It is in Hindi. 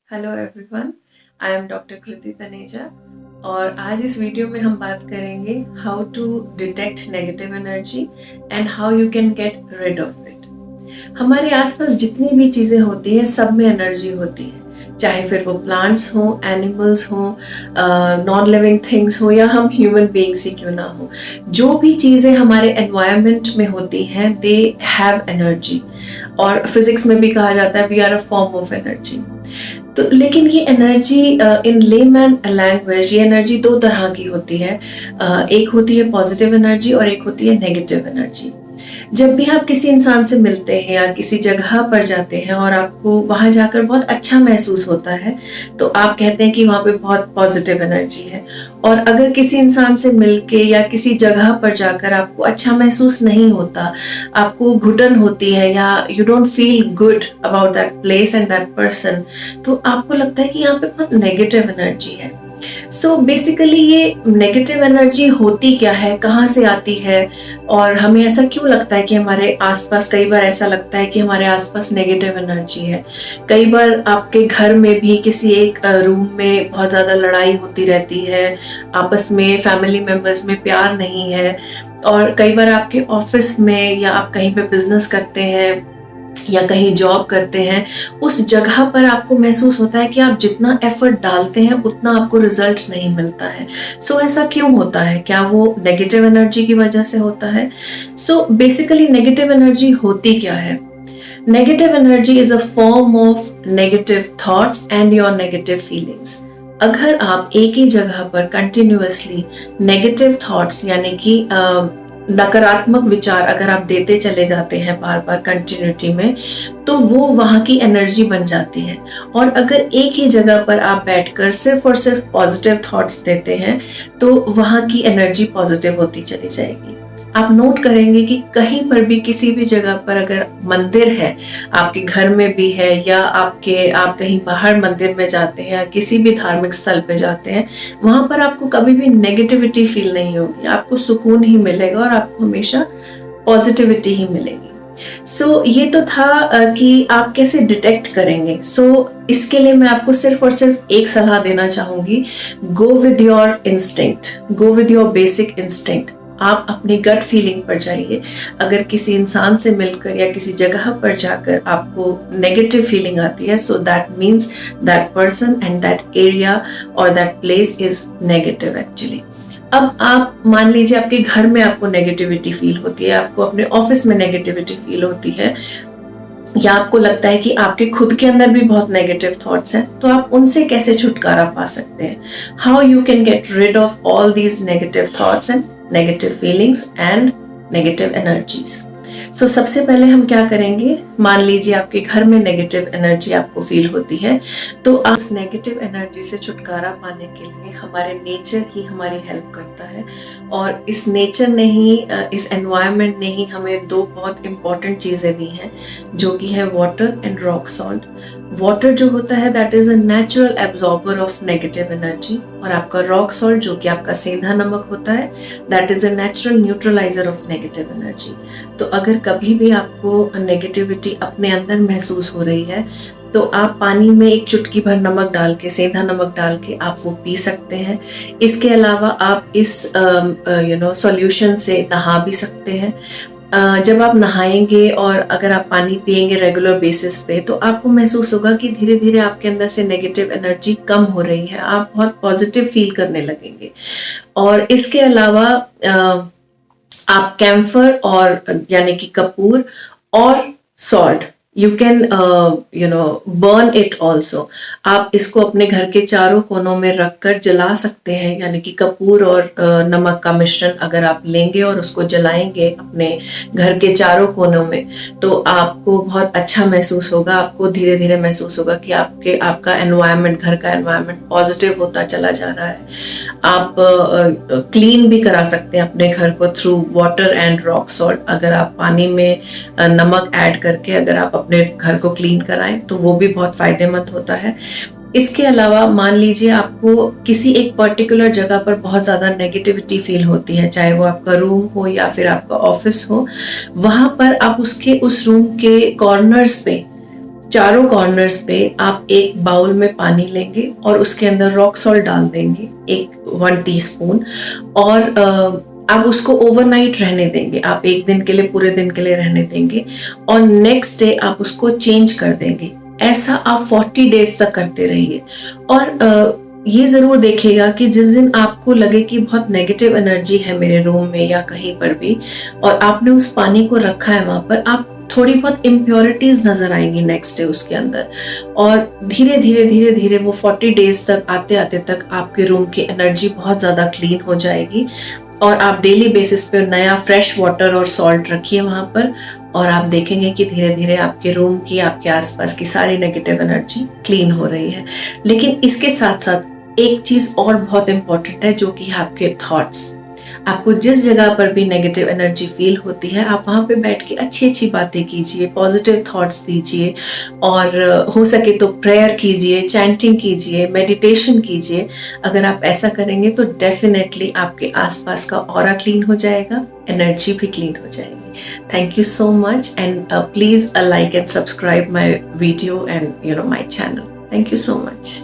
Hello everyone, I am doctor Kriti Taneja और आज इस वीडियो में हम बात करेंगे how to detect negative energy and how you can get rid of it. हमारे आसपास जितनी भी चीज़ें होती हैं सब में एनर्जी होती है, चाहे फिर वो प्लांट्स हो, एनिमल्स हो, नॉन लिविंग थिंग्स हो या हम ह्यूमन बीइंग्स ही क्यों ना हो। जो भी चीज़ें हमारे एनवायरनमेंट में होती हैं दे हैव एनर्जी, और फिजिक्स में भी कहा जाता है we are a form of energy. तो लेकिन ये एनर्जी इन लेमैन लैंग्वेज ये एनर्जी दो तरह की होती है। एक होती है पॉजिटिव एनर्जी और एक होती है नेगेटिव एनर्जी। जब भी आप किसी इंसान से मिलते हैं या किसी जगह पर जाते हैं और आपको वहां जाकर बहुत अच्छा महसूस होता है तो आप कहते हैं कि वहां पे बहुत पॉजिटिव एनर्जी है। और अगर किसी इंसान से मिलके या किसी जगह पर जाकर आपको अच्छा महसूस नहीं होता, आपको घुटन होती है या you don't feel good about that place and that person, तो आपको लगता है कि यहाँ पे बहुत नेगेटिव एनर्जी है। सो बेसिकली ये नेगेटिव एनर्जी होती क्या है, कहाँ से आती है, और हमें ऐसा क्यों लगता है कि हमारे आसपास, कई बार ऐसा लगता है कि हमारे आसपास नेगेटिव एनर्जी है। कई बार आपके घर में भी किसी एक रूम में बहुत ज़्यादा लड़ाई होती रहती है, आपस में फैमिली मेंबर्स में प्यार नहीं है। और कई बार आपके ऑफिस में या आप कहीं पे बिजनेस करते हैं या कहीं जॉब करते हैं, उस जगह पर आपको महसूस होता है कि आप जितना एफर्ट डालते हैं उतना आपको रिजल्ट नहीं मिलता है। सो ऐसा क्यों होता है? क्या वो नेगेटिव एनर्जी की वजह से होता है? सो बेसिकली नेगेटिव एनर्जी होती क्या है? Negative energy is a form of negative thoughts and your negative feelings. अगर आप एक ही जगह पर कंटिन्यूअसली नेगेटिव थॉट्स यानी कि नकारात्मक विचार अगर आप देते चले जाते हैं बार बार कंटिन्यूटी में, तो वो वहां की एनर्जी बन जाती है। और अगर एक ही जगह पर आप बैठकर सिर्फ और सिर्फ पॉजिटिव थॉट्स देते हैं तो वहां की एनर्जी पॉजिटिव होती चली जाएगी। आप नोट करेंगे कि कहीं पर भी किसी भी जगह पर अगर मंदिर है, आपके घर में भी है या आप कहीं बाहर मंदिर में जाते हैं या किसी भी धार्मिक स्थल पे जाते हैं, वहां पर आपको कभी भी नेगेटिविटी फील नहीं होगी, आपको सुकून ही मिलेगा और आपको हमेशा पॉजिटिविटी ही मिलेगी। सो ये तो था कि आप कैसे डिटेक्ट करेंगे। इसके लिए मैं आपको सिर्फ और सिर्फ एक सलाह देना चाहूंगी, go with your instinct, go with your basic instinct. आप अपनी गट फीलिंग पर जाइए। अगर किसी इंसान से मिलकर या किसी जगह पर जाकर आपको नेगेटिव फीलिंग आती है, so that means that person and that area और that place is negative actually. अब आप मान लीजिए आपके घर में आपको नेगेटिविटी फील होती है, आपको अपने ऑफिस में नेगेटिविटी फील होती है, या आपको लगता है कि आपके खुद के अंदर भी बहुत नेगेटिव थॉट्स हैं, तो आप उनसे कैसे छुटकारा पा सकते हैं? How you can get rid of all these negative thoughts and negative feelings and negative energies. So सबसे पहले हम क्या करेंगे, मान लीजिए आपके घर में नेगेटिव एनर्जी आपको फील होती है, तो आप इस नेगेटिव एनर्जी से छुटकारा पाने के लिए हमारे नेचर ही हमारी हेल्प करता है। और इस नेचर ने ही, इस एनवायरनमेंट ने ही हमें दो बहुत इंपॉर्टेंट चीजें दी हैं, जो कि है water and rock salt. Water जो होता है that is a natural absorber of negative energy, और आपका रॉक सॉल्ट जो कि आपका सेंधा नमक होता है that is a natural neutraliser of negative energy. तो अगर कभी भी आपको नेगेटिविटी अपने अंदर महसूस हो रही है तो आप पानी में एक चुटकी भर नमक डाल के, सेंधा नमक डाल के आप वो पी सकते हैं। इसके अलावा आप इस सॉल्यूशन से नहा भी सकते हैं। जब आप नहाएंगे और अगर आप पानी पिएंगे रेगुलर बेसिस पे, तो आपको महसूस होगा कि धीरे धीरे आपके अंदर से नेगेटिव एनर्जी कम हो रही है, आप बहुत पॉजिटिव फील करने लगेंगे। और इसके अलावा आप कैम्फर और यानी कि कपूर और salt you can burn it also. आप इसको अपने घर के चारों कोनों में रखकर जला सकते हैं, यानी कि कपूर और नमक का मिश्रण अगर आप लेंगे और उसको जलाएंगे अपने घर के चारों कोनों में, तो आपको बहुत अच्छा महसूस होगा। आपको धीरे धीरे महसूस होगा कि आपका एनवायरनमेंट, घर का एनवायरनमेंट पॉजिटिव होता चला जा रहा है। आप क्लीन भी करा सकते हैं अपने घर को through water and rock salt. अगर आप पानी में नमक ऐड करके अगर आप अपने घर को क्लीन कराएं तो वो भी बहुत फायदेमंद होता है। इसके अलावा मान लीजिए आपको किसी एक पर्टिकुलर जगह पर बहुत ज्यादा नेगेटिविटी फील होती है, चाहे वो आपका रूम हो या फिर आपका ऑफिस हो, वहां पर आप उस रूम के कॉर्नर्स पे चारों कॉर्नर्स पे आप एक बाउल में पानी लेंगे और उसके अंदर रॉक सॉल्ट डाल देंगे 1 टीस्पून, और आप उसको ओवरनाइट रहने देंगे। आप एक दिन के लिए, पूरे दिन के लिए रहने देंगे और नेक्स्ट डे आप उसको चेंज कर देंगे। ऐसा आप 40 डेज तक करते रहिए। और ये जरूर देखिएगा कि जिस दिन आपको लगे कि बहुत नेगेटिव एनर्जी है मेरे रूम में या कहीं पर भी, और आपने उस पानी को रखा है वहां पर, आप थोड़ी बहुत इम्प्योरिटीज नजर आएंगी नेक्स्ट डे उसके अंदर। और धीरे धीरे धीरे धीरे वो 40 डेज तक आते आते तक आपके रूम की एनर्जी बहुत ज्यादा क्लीन हो जाएगी। और आप डेली बेसिस पे नया फ्रेश वाटर और सॉल्ट रखिए वहां पर, और आप देखेंगे कि धीरे धीरे आपके रूम की, आपके आसपास की सारी नेगेटिव एनर्जी क्लीन हो रही है। लेकिन इसके साथ साथ एक चीज और बहुत इंपॉर्टेंट है, जो कि आपके थॉट्स। आपको जिस जगह पर भी नेगेटिव एनर्जी फील होती है, आप वहां पे बैठ के अच्छी अच्छी बातें कीजिए, पॉजिटिव थॉट्स दीजिए, और हो सके तो प्रेयर कीजिए, चैंटिंग कीजिए, मेडिटेशन कीजिए। अगर आप ऐसा करेंगे तो डेफिनेटली आपके आसपास का ऑरा क्लीन हो जाएगा, एनर्जी भी क्लीन हो जाएगी। Thank you so much, and please like and subscribe my video and my channel. Thank you so much.